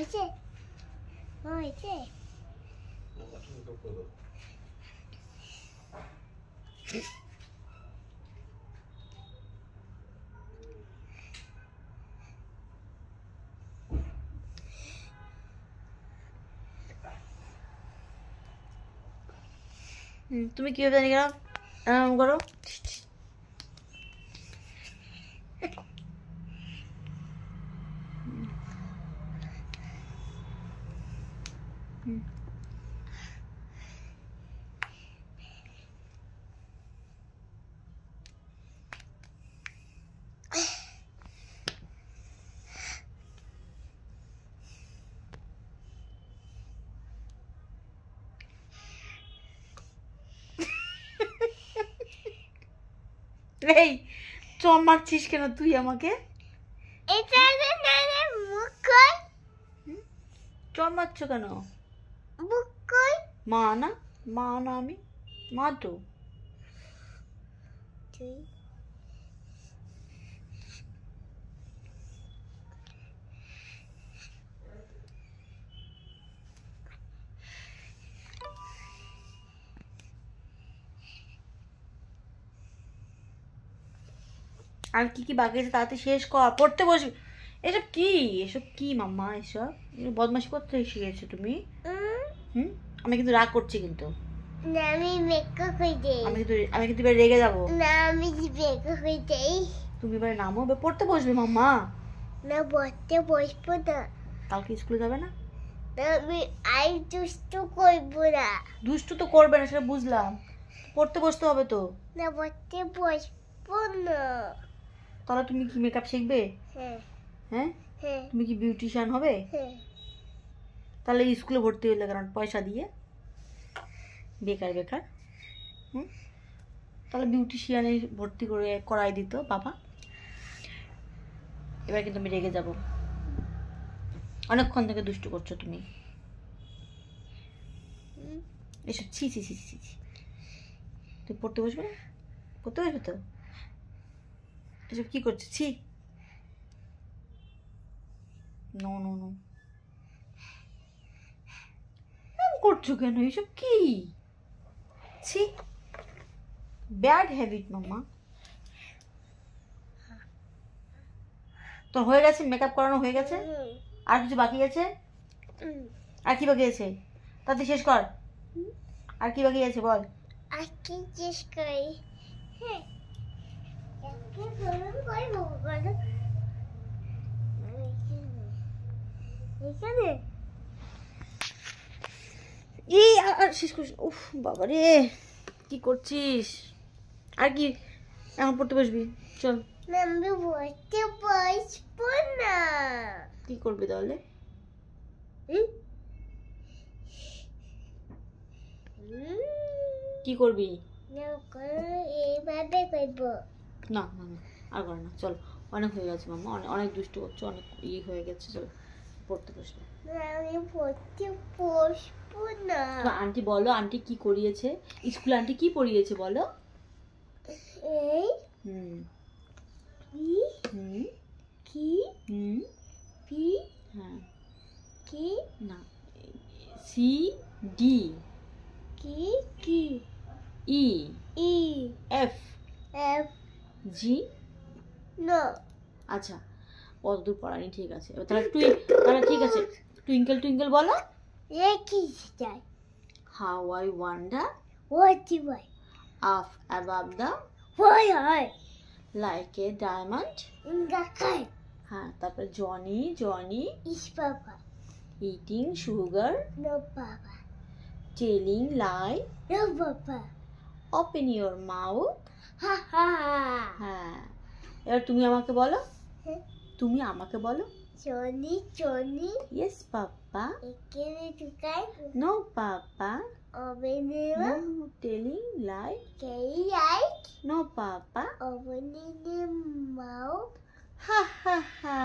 হয়েছে হয়েছে তুমি কি জানি না করো এই চর মারছিস কেন তুই আমাকে? চর মারছ কেন? মা না আমি মা তো আর কি কি বাকি আছে তাড়াতাড়ি শেষ কর, পড়তে বসবি। এসব কি মাম্মা? এসব বদমাশি করতে শিখেছো তুমি? আমি কিন্তু রাগ করছি কিন্তু। আমি মেকআপ হয়ে যাই। আমি কিন্তু এবার রেগে যাবো। না আমি মেকআপ হয়ে যাই। তুমি এবার নামো, এবার পড়তে বসবে মাম্মা। না পড়তে বসবো না। কালকে স্কুলে যাবে না? আমি দুষ্টু করবো না। দুষ্টু তো করবে না সেটা বুঝলাম, পড়তে বসতে হবে তো। না পড়তে বসবো না। তাহলে তুমি কি মেকআপ শিখবে? হ্যাঁ হ্যাঁ হ্যাঁ। তুমি কি বিউটিশিয়ান হবে? হ্যাঁ। তাহলে স্কুলে ভর্তি হলে কারণ পয়সা দিয়ে বেকার বেকার। তাহলে বিউটিশিয়ানে ভর্তি করে করাই দিত বাবা। এবার কিন্তু আমি রেগে যাব, অনেকক্ষণ থেকে দুষ্টু করছো তুমি। এসব ছি ছি ছি ছি ছি। তুই পড়তে বসবে না? পড়তে বসবে তো? এসব কি করছো? ছি। নো নো নো, করছো কেন এসব? কি ছি, ব্যাড হ্যাবিট মাম্মা। তো হয়ে গেছে, মেকআপ করানো হয়ে গেছে, আর কিছু বাকি আছে? আর কি বাকি আছে? তাতে শেষ কর। আর কি বাকি আছে বল? আর কি শেষ করি? হ্যাঁ এখানে এই আর শেষ করিস। উফ বাবা রে, কি করছিস? আর কি এখন পড়তে বসবি? চল। আমি পড়তে বসবো না। কি করবি তাহলে? কি করবি? এইভাবে করবো। না না না, আর করে না, চল। অনেক হয়ে গেছে মাম্মা, অনেক দুষ্ট করছো, অনেক হয়ে গেছে, চল পড়তে বসবে। আমি পড়তে বসবো না। আন্টি বলো, আন্টি কি করিয়েছে স্কুলে? আন্টি কি পড়িয়েছে বলো? এই কি পি হ্যাঁ কি না, সি ডি কি কি E E F F G. No. আচ্ছা অতদূর পড়ানি, ঠিক আছে। তাহলে তাহলে ঠিক আছে, টুইঙ্কেল টুইঙ্কেল বলো। এ কি চাই? How I wonder what do I up above the why I like a diamond in the sky. হ্যাঁ, তারপর Johnny Johnny yes papa eating sugar no papa telling lie no papa open your mouth. হা হা। হ্যাঁ, এবার তুমি আমাকে বলো, হ্যাঁ। তুমি আমাকে বলো। Johnny Johnny yes papa. এখানে ঢুকাই নো পাপা। ওভেনে No telling lie. কেই আই No papa. ওভেনে মাও। Ha ha ha.